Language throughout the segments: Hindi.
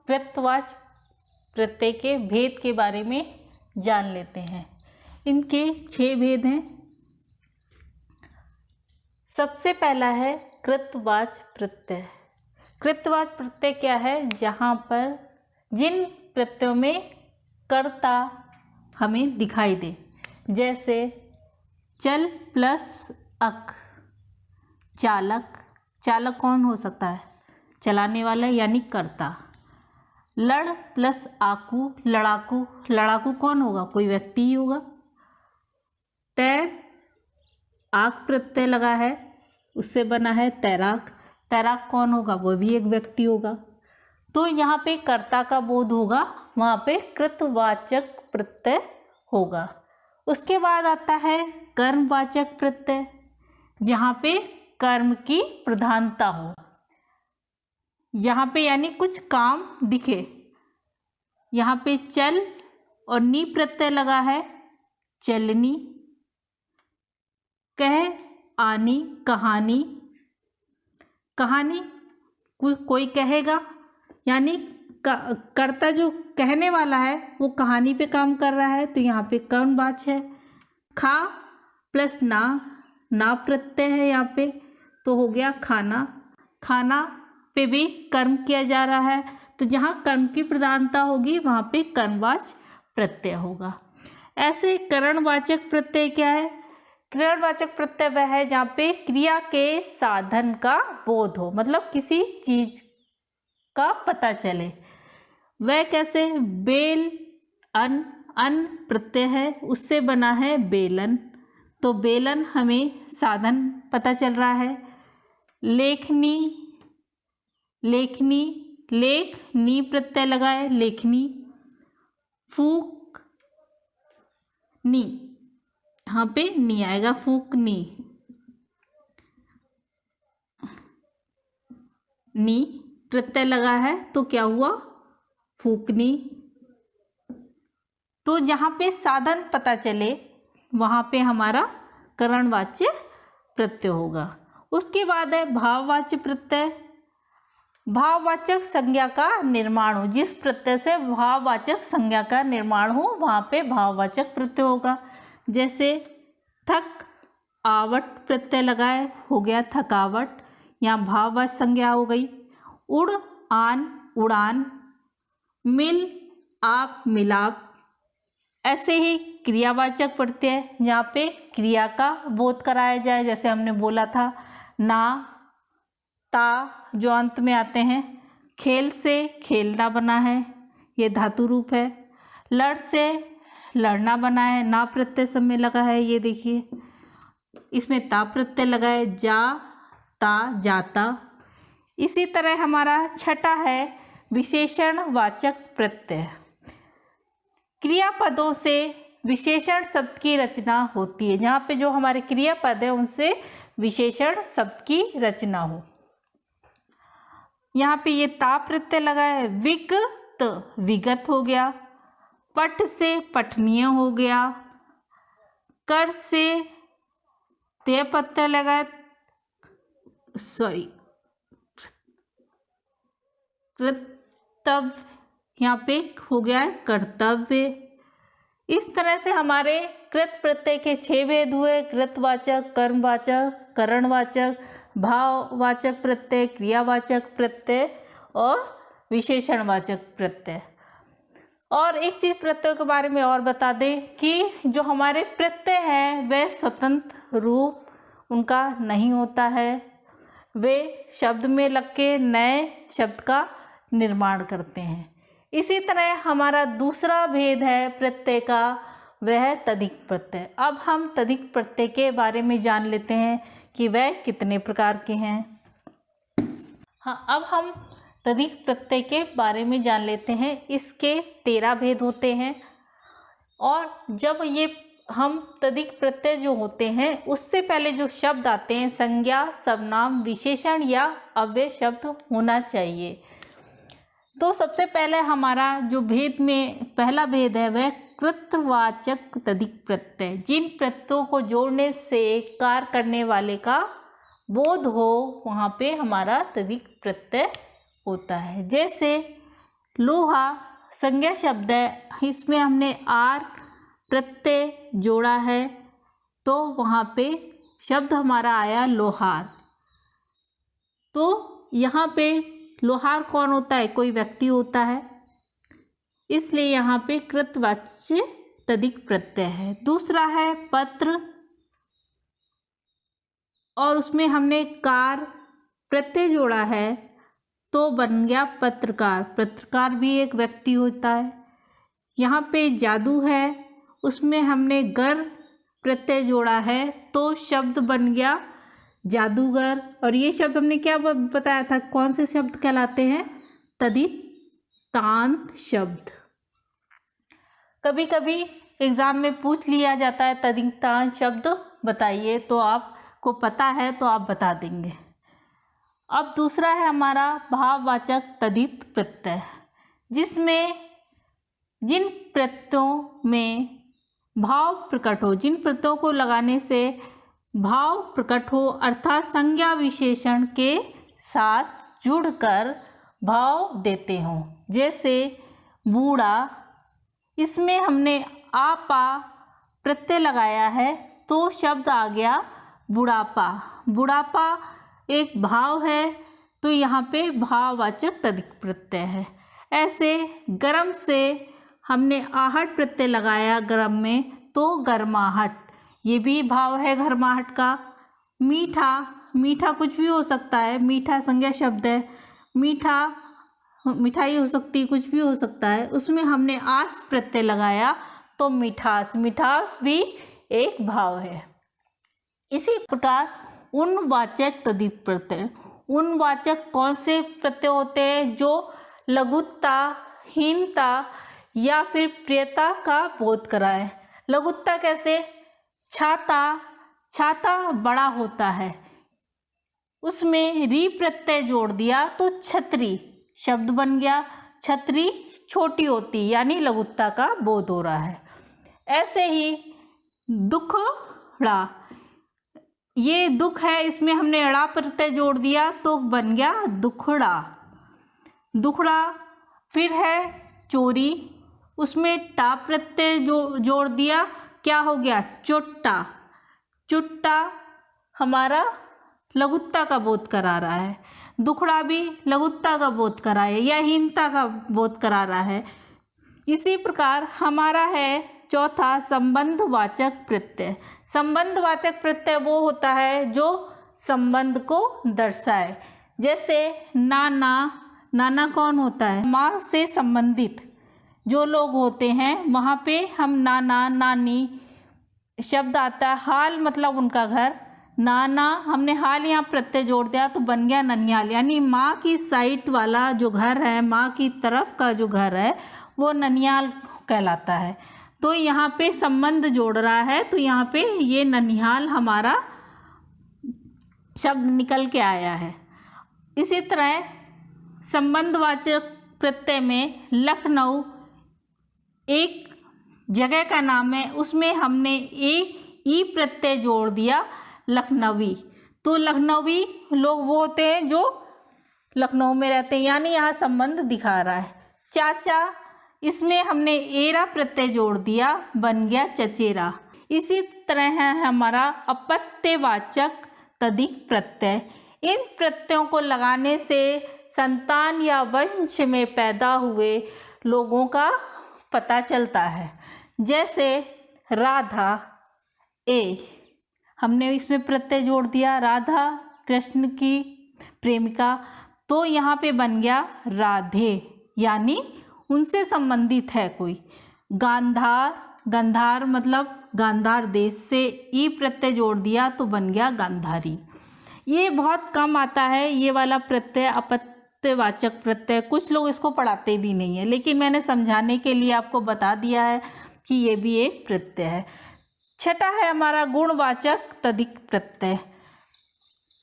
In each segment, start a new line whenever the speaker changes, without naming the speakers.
कृतवाचक प्रत्यय के भेद के बारे में जान लेते हैं। इनके 6 भेद हैं। सबसे पहला है कृतवाचक प्रत्यय। कृतवाचक प्रत्यय क्या है? जहाँ पर जिन प्रत्ययों में कर्ता हमें दिखाई दे, जैसे चल प्लस अक, चालक। चालक कौन हो सकता है? चलाने वाला यानी कर्ता। लड़ प्लस आकू, लड़ाकू। लड़ाकू कौन होगा? कोई व्यक्ति ही होगा। तैर, आक प्रत्यय लगा है, उससे बना है तैराक। तैराक कौन होगा? वो भी एक व्यक्ति होगा। तो यहाँ पे कर्ता का बोध होगा, वहाँ पे कृतवाचक प्रत्यय होगा। उसके बाद आता है कर्मवाचक प्रत्यय, जहाँ पे कर्म की प्रधानता हो, यहाँ पे यानी कुछ काम दिखे। यहाँ पे चल और नी प्रत्यय लगा है, चलनी। कह, आनी, कहानी। कहानी कोई कहेगा, यानी कर्ता जो कहने वाला है वो कहानी पे काम कर रहा है, तो यहाँ पे कर्मवाचक है। खा प्लस ना प्रत्यय है यहाँ पे, तो हो गया खाना। खाना पे भी कर्म किया जा रहा है, तो जहाँ कर्म की प्रधानता होगी वहाँ पे कर्मवाचक प्रत्यय होगा। ऐसे करणवाचक प्रत्यय क्या है? करणवाचक प्रत्यय वह है जहाँ पे क्रिया के साधन का बोध हो, मतलब किसी चीज का पता चले। वह कैसे? बेल, अन प्रत्यय है, उससे बना है बेलन, तो बेलन हमें साधन पता चल रहा है। लेखनी, लेख नी प्रत्यय लगाए, लेखनी। फूक नी, यहाँ पे नी आएगा, फूकनी। नी प्रत्यय लगा है, तो क्या हुआ? फूकनी। तो जहाँ पे साधन पता चले वहाँ पे हमारा करणवाच्य प्रत्यय होगा। उसके बाद है भाववाचक प्रत्यय। भाववाचक संज्ञा का निर्माण हो, जिस प्रत्यय से भाववाचक संज्ञा का निर्माण हो वहाँ पे भाववाचक प्रत्यय होगा। जैसे थक, आवट प्रत्यय लगाए, हो गया थकावट, यहाँ भाववाचक संज्ञा हो गई। उड़, आन, उड़ान। मिल, आप, मिलाप। ऐसे ही क्रियावाचक प्रत्यय, जहाँ पे क्रिया का बोध कराया जाए, जैसे हमने बोला था ना, ता जो अंत में आते हैं। खेल से खेलना बना है, ये धातु रूप है। लड़ से लड़ना बना है, ना प्रत्यय सब में लगा है, ये देखिए इसमें ता प्रत्यय लगा है, जा, ता, जाता। इसी तरह हमारा छठा है विशेषणवाचक प्रत्यय। क्रियापदों से विशेषण शब्द की रचना होती है, जहाँ पे जो हमारे क्रियापद है उनसे विशेषण शब्द की रचना हो। यहाँ पे ये ता प्रत्यय लगा है। विगत, विगत हो गया। पठ से पठनीय हो गया। कर से ते प्रत्यय लगा, सॉरी कर्तव्य, यहाँ पे हो गया है कर्तव्य। इस तरह से हमारे कृत प्रत्यय के 6 भेद हुए: कृतवाचक, कर्मवाचक, करणवाचक, भाववाचक प्रत्यय, क्रियावाचक प्रत्यय और विशेषणवाचक प्रत्यय। और एक चीज़ प्रत्ययों के बारे में और बता दें कि जो हमारे प्रत्यय हैं वह स्वतंत्र रूप उनका नहीं होता है, वे शब्द में लग के नए शब्द का निर्माण करते हैं। इसी तरह हमारा दूसरा भेद है प्रत्यय का, वह है तद्धित प्रत्यय। अब हम तद्धित प्रत्यय के बारे में जान लेते हैं कि वह कितने प्रकार के हैं। हाँ, अब हम तद्धित प्रत्यय के बारे में जान लेते हैं। इसके 13 भेद होते हैं, और जब ये हम तद्धित प्रत्यय जो होते हैं उससे पहले जो शब्द आते हैं, संज्ञा, सर्वनाम, विशेषण या अव्यय शब्द होना चाहिए। तो सबसे पहले हमारा जो भेद में पहला भेद है वह कृतवाचक तद्धित प्रत्यय। जिन प्रत्ययों को जोड़ने से कार्य करने वाले का बोध हो वहाँ पे हमारा तद्धित प्रत्यय होता है। जैसे लोहा संज्ञा शब्द है, इसमें हमने आर प्रत्यय जोड़ा है तो वहाँ पे शब्द हमारा आया लोहार। तो यहाँ पे लोहार कौन होता है? कोई व्यक्ति होता है, इसलिए यहाँ पे कृतवाच्य तदिक प्रत्यय है। दूसरा है पत्र, और उसमें हमने कार प्रत्यय जोड़ा है तो बन गया पत्रकार। पत्रकार भी एक व्यक्ति होता है। यहाँ पे जादू है, उसमें हमने गर प्रत्यय जोड़ा है तो शब्द बन गया जादूगर। और ये शब्द हमने क्या बताया था, कौन से शब्द कहलाते हैं? तदितांत शब्द। कभी कभी एग्ज़ाम में पूछ लिया जाता है तदितांत शब्द बताइए, तो आपको पता है तो आप बता देंगे। अब दूसरा है हमारा भाववाचक तदित प्रत्यय, जिसमें जिन प्रत्ययों में भाव प्रकट हो, जिन प्रत्ययों को लगाने से भाव प्रकट हो, अर्थात संज्ञा विशेषण के साथ जुड़कर भाव देते हों। जैसे बूढ़ा, इसमें हमने आपा प्रत्यय लगाया है तो शब्द आ गया बुढ़ापा। बुढ़ापा एक भाव है तो यहाँ पे भाववाचक तदिक प्रत्यय है। ऐसे गर्म से हमने आहट प्रत्यय लगाया गर्म में तो गर्माहट, ये भी भाव है गर्माहट का। मीठा, मीठा कुछ भी हो सकता है, मीठा संज्ञा शब्द है, मीठा मिठाई हो सकती है, कुछ भी हो सकता है, उसमें हमने आस प्रत्यय लगाया तो मिठास, मिठास भी एक भाव है। इसी प्रकार उनवाचक तदित प्रत्यय, उनवाचक कौन से प्रत्यय होते हैं? जो लघुता, हीनता या फिर प्रियता का बोध कराए। लघुता कैसे? छाता, छाता बड़ा होता है, उसमें री प्रत्यय जोड़ दिया तो छतरी शब्द बन गया। छतरी छोटी होती यानी लघुता का बोध हो रहा है। ऐसे ही दुखड़ा, ये दुख है, इसमें हमने अड़ा प्रत्यय जोड़ दिया तो बन गया दुखड़ा। दुखड़ा। फिर है चोरी, उसमें टा प्रत्यय जोड़ दिया, क्या हो गया? चुट्टा। चुट्टा हमारा लघुता का बोध करा रहा है। दुखड़ा भी लघुता का बोध कराए या हीनता का बोध करा रहा है। इसी प्रकार हमारा है चौथा संबंधवाचक प्रत्यय। संबंधवाचक प्रत्यय वो होता है जो संबंध को दर्शाए। जैसे नाना, नाना कौन होता है? माँ से संबंधित जो लोग होते हैं वहाँ पे हम नाना नानी शब्द आता है। हाल मतलब उनका घर, नाना हमने हाल यहाँ प्रत्यय जोड़ दिया तो बन गया ननिहाल, यानी माँ की साइड वाला जो घर है, माँ की तरफ का जो घर है वो ननिहाल कहलाता है। तो यहाँ पे संबंध जोड़ रहा है तो यहाँ पे ये ननिहाल हमारा शब्द निकल के आया है। इसी तरह संबंधवाचक प्रत्यय में लखनऊ एक जगह का नाम है, उसमें हमने ई प्रत्यय जोड़ दिया लखनवी। तो लखनवी लोग वो होते हैं जो लखनऊ में रहते हैं, यानी यहाँ संबंध दिखा रहा है। चाचा, इसमें हमने एरा प्रत्यय जोड़ दिया, बन गया चचेरा। इसी तरह है हमारा अपत्यवाचक तदिक प्रत्यय। इन प्रत्ययों को लगाने से संतान या वंश में पैदा हुए लोगों का पता चलता है। जैसे राधा, ए हमने इसमें प्रत्यय जोड़ दिया, राधा कृष्ण की प्रेमिका, तो यहाँ पे बन गया राधे, यानी उनसे संबंधित है कोई। गांधार, गांधार मतलब गांधार देश से ई प्रत्यय जोड़ दिया तो बन गया गांधारी। ये बहुत कम आता है ये वाला प्रत्यय, अपत्यवाचक प्रत्यय। कुछ लोग इसको पढ़ाते भी नहीं है, लेकिन मैंने समझाने के लिए आपको बता दिया है कि ये भी एक प्रत्यय है। छठा है हमारा गुणवाचक तदिक प्रत्यय।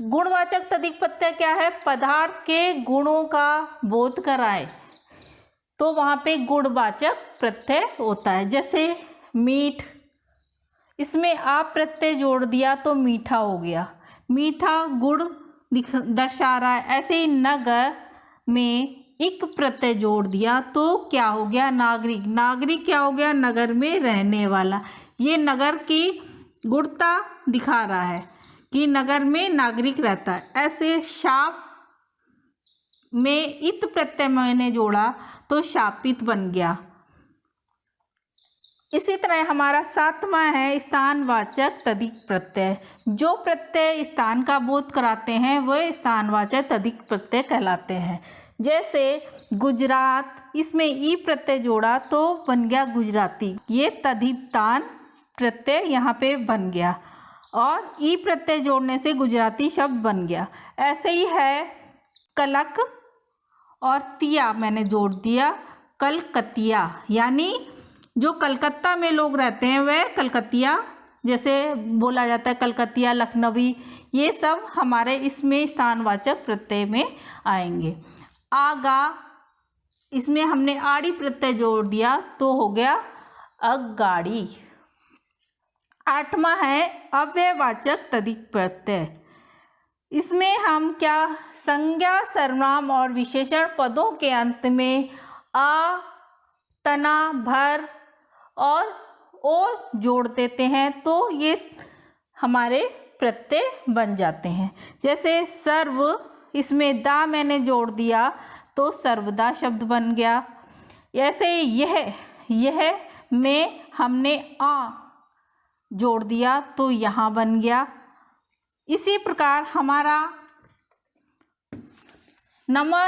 गुणवाचक तदिक प्रत्यय क्या है? पदार्थ के गुणों का बोध कराए तो वहाँ पे गुणवाचक प्रत्यय होता है। जैसे मीठ, इसमें आप प्रत्यय जोड़ दिया तो मीठा हो गया, मीठा गुण दर्शा रहा है। ऐसे ही नगर में इक प्रत्यय जोड़ दिया तो क्या हो गया, नागरिक। नागरिक क्या हो गया, नगर में रहने वाला। ये नगर की गुणता दिखा रहा है कि नगर में नागरिक रहता है। ऐसे शाप में इत प्रत्यय मैंने जोड़ा तो शापित बन गया। इसी तरह हमारा 7वां है स्थानवाचक तदिक प्रत्यय। जो प्रत्यय स्थान का बोध कराते हैं वह स्थानवाचक तदिक प्रत्यय कहलाते हैं। जैसे गुजरात, इसमें ई प्रत्यय जोड़ा तो बन गया गुजराती। ये तद्धितान प्रत्यय यहाँ पे बन गया और ई प्रत्यय जोड़ने से गुजराती शब्द बन गया। ऐसे ही है कलक और तिया मैंने जोड़ दिया कलकतिया, यानी जो कलकत्ता में लोग रहते हैं वह कलकतिया, जैसे बोला जाता है कलकतिया, लखनवी, ये सब हमारे इसमें स्थानवाचक प्रत्यय में आएंगे। आगा, इसमें हमने आड़ी प्रत्यय जोड़ दिया तो हो गया अगाड़ी। 8वां है अव्ययवाचक तदिक प्रत्यय। इसमें हम क्या संज्ञा, सर्वनाम और विशेषण पदों के अंत में आ, तना, भर और ओ जोड़ देते हैं तो ये हमारे प्रत्यय बन जाते हैं। जैसे सर्व, इसमें दा मैंने जोड़ दिया तो सर्वदा शब्द बन गया। ऐसे यह में हमने आ जोड़ दिया तो यहाँ बन गया। इसी प्रकार हमारा नमा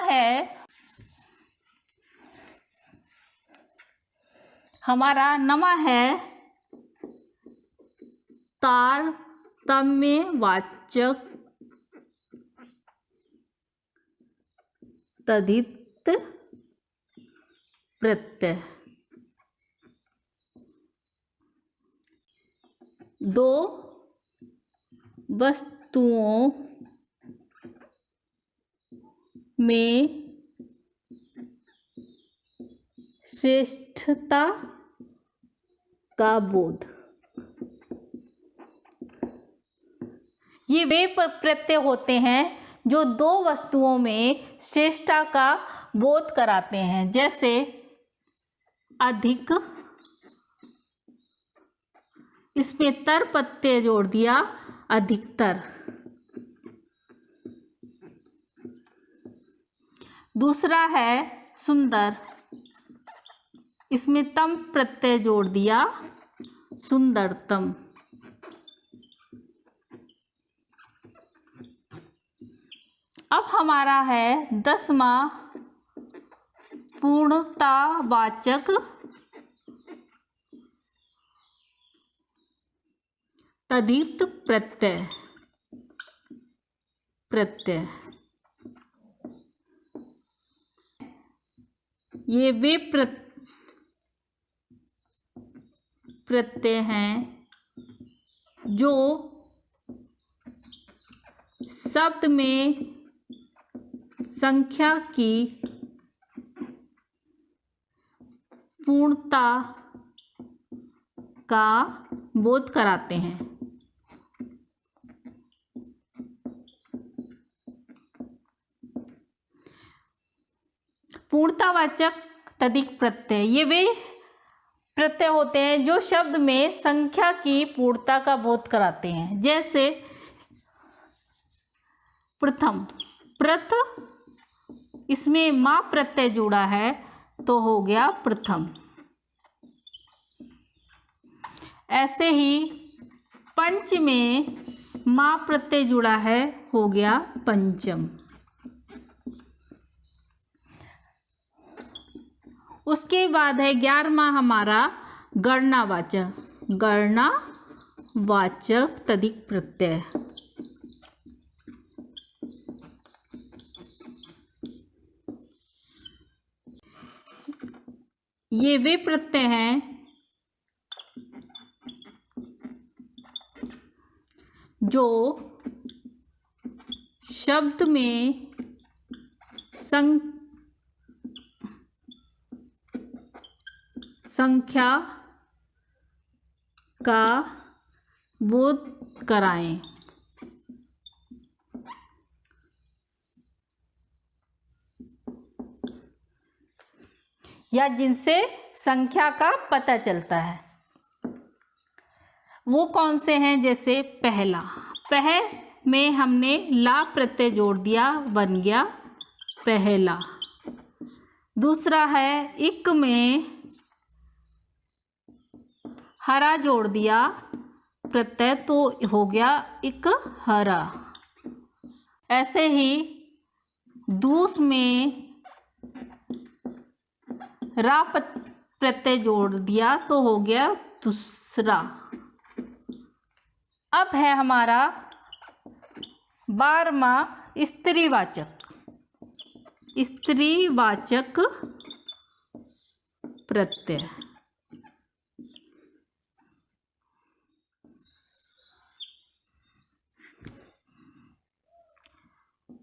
है तारतम्यवाचक तद्धित प्रत्यय। दो वस्तुओं में श्रेष्ठता का बोध। ये वे प्रत्यय होते हैं जो दो वस्तुओं में श्रेष्ठता का बोध कराते हैं। जैसे अधिक, इसमें तर प्रत्यय जोड़ दिया अधिकतर। दूसरा है सुंदर, इसमें तम प्रत्यय जोड़ दिया सुंदरतम। अब हमारा है 10वां पूर्णतावाचक तद्धित प्रत्यय। ये वे प्रत्यय हैं जो शब्द में संख्या की पूर्णता का बोध कराते हैं। पूर्णतावाचक तद्धित प्रत्यय, ये वे प्रत्यय होते हैं जो शब्द में संख्या की पूर्णता का बोध कराते हैं। जैसे प्रथम, प्रथ, इसमें माँ प्रत्यय जुड़ा है तो हो गया प्रथम। ऐसे ही पंच में माँ प्रत्यय जुड़ा है हो गया पंचम। उसके बाद है 11वां हमारा गणनावाचक तद्धित प्रत्यय। ये वे प्रत्यय हैं जो शब्द में संख्या का बोध कराएं। या जिनसे संख्या का पता चलता है। वो कौन से हैं? जैसे पहला, पह में हमने ला प्रत्यय जोड़ दिया, बन गया पहला। दूसरा है इक में हरा जोड़ दिया प्रत्यय, तो हो गया इक हरा। ऐसे ही दूस में रा प्रत्यय जोड़ दिया तो हो गया दूसरा। अब है हमारा 12वां स्त्रीवाचक, स्त्रीवाचक प्रत्यय।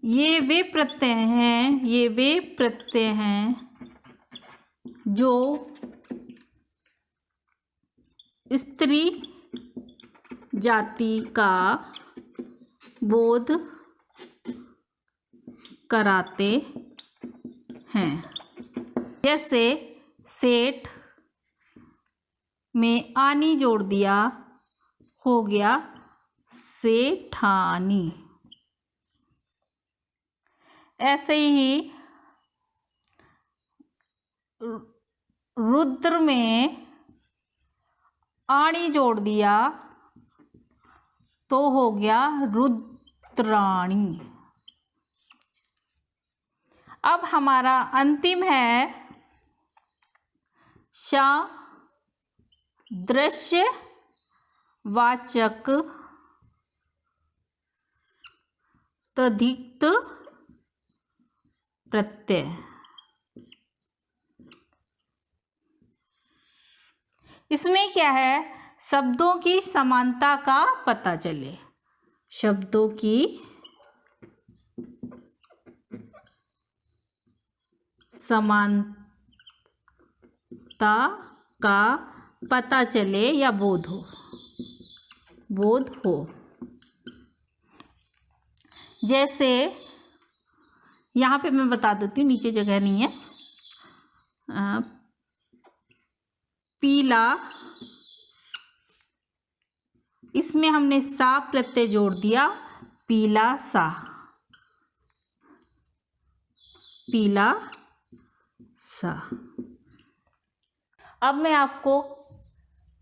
ये वे प्रत्यय हैं, ये वे प्रत्यय हैं जो स्त्री जाति का बोध कराते हैं। जैसे सेठ में आनी जोड़ दिया, हो गया सेठानी। ऐसे ही रुद्र में आणी जोड़ दिया तो हो गया रुद्राणी। अब हमारा अंतिम है सादृश्य वाचक तद्धित प्रत्यय। इसमें क्या है? शब्दों की समानता का पता चले, शब्दों की समानता का पता चले या बोध हो। जैसे यहाँ पे मैं बता देती हूँ, नीचे जगह नहीं है। पीला, इसमें हमने सा प्रत्यय जोड़ दिया, पीला सा, पीला सा। अब मैं आपको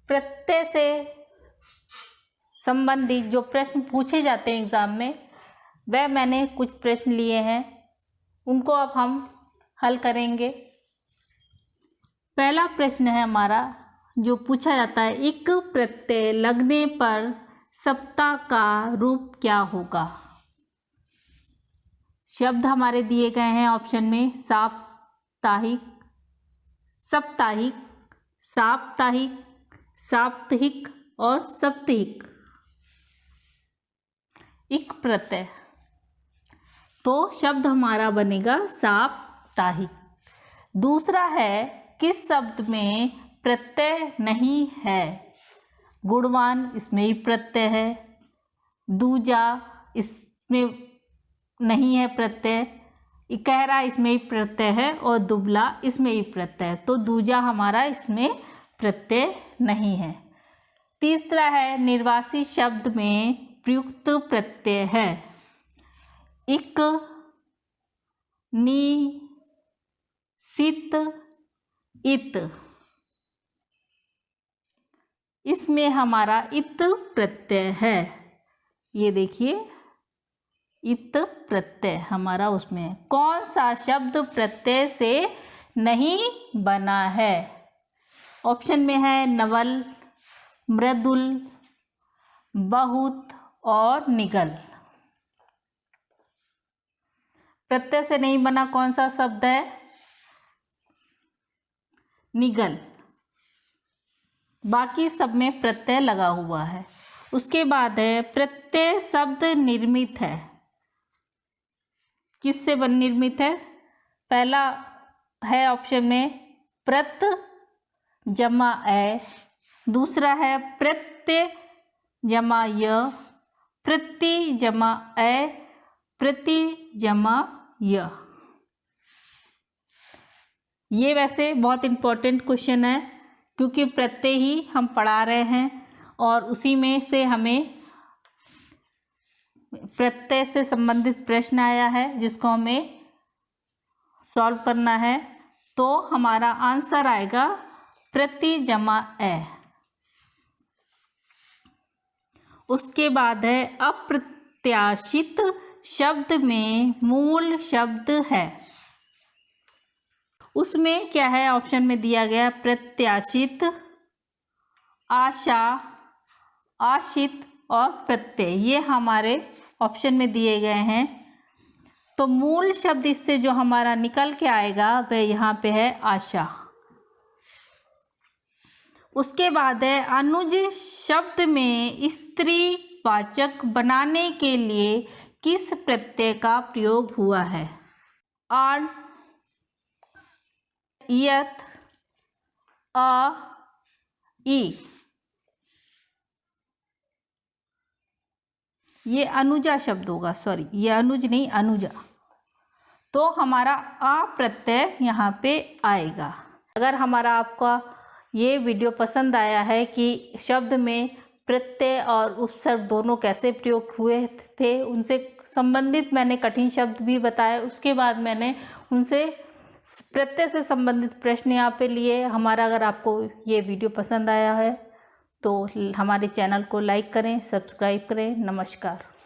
प्रत्यय से संबंधित जो प्रश्न पूछे जाते हैं एग्जाम में, वह मैंने कुछ प्रश्न लिए हैं, उनको अब हम हल करेंगे। पहला प्रश्न है हमारा जो पूछा जाता है, इक प्रत्यय लगने पर सप्ताह का रूप क्या होगा? शब्द हमारे दिए गए हैं ऑप्शन में, साप्ताहिक, साप्ताहिक, साप्ताहिक, साप्ताहिक और सप्ताहिक। इक प्रत्यय, तो शब्द हमारा बनेगा साप्ताहिक। दूसरा है किस शब्द में प्रत्यय नहीं है? गुणवान, इसमें ही प्रत्यय है। दूजा, इसमें नहीं है प्रत्यय। इकहरा, इसमें ही प्रत्यय है। और दुबला, इसमें ही प्रत्यय है, तो दूजा हमारा इसमें प्रत्यय नहीं है। तीसरा है निर्वासित शब्द में प्रयुक्त प्रत्यय है। इक, नी, सित, इत, इसमें हमारा इत प्रत्यय है। ये देखिए, इत प्रत्यय हमारा उसमें है। कौन सा शब्द प्रत्यय से नहीं बना है? ऑप्शन में है नवल, मृदुल, बहुत और निगल। प्रत्यय से नहीं बना कौन सा शब्द है? निगल। बाकी सब में प्रत्यय लगा हुआ है। उसके बाद है प्रत्यय शब्द निर्मित है। किससे निर्मित है? पहला है ऑप्शन में प्रत जमा ए, दूसरा है प्रत्यय जमा य, प्रति जमा ए, प्रति जमा य। ये वैसे बहुत इम्पोर्टेंट क्वेश्चन है क्योंकि प्रत्यय ही हम पढ़ा रहे हैं और उसी में से हमें प्रत्यय से संबंधित प्रश्न आया है जिसको हमें सॉल्व करना है। तो हमारा आंसर आएगा प्रति जमा ए। उसके बाद है अप्रत्याशित शब्द में मूल शब्द है। उसमें क्या है, ऑप्शन में दिया गया प्रत्याशित, आशा, आशित और प्रत्यय। ये हमारे ऑप्शन में दिए गए हैं। तो मूल शब्द इससे जो हमारा निकल के आएगा वह यहाँ पे है आशा। उसके बाद है अनुज शब्द में स्त्री वाचक बनाने के लिए किस प्रत्यय का प्रयोग हुआ है। आण, इयत, अ, ई। ये अनुजा शब्द होगा, सॉरी ये अनुज नहीं अनुजा। तो हमारा आ प्रत्यय यहाँ पे आएगा। अगर हमारा आपका ये वीडियो पसंद आया है कि शब्द में प्रत्यय और उपसर्ग दोनों कैसे प्रयोग हुए थे, उनसे संबंधित मैंने कठिन शब्द भी बताए। उसके बाद मैंने उनसे प्रत्यय से संबंधित प्रश्न यहाँ पे लिए। हमारा अगर आपको ये वीडियो पसंद आया है तो हमारे चैनल को लाइक करें, सब्सक्राइब करें। नमस्कार।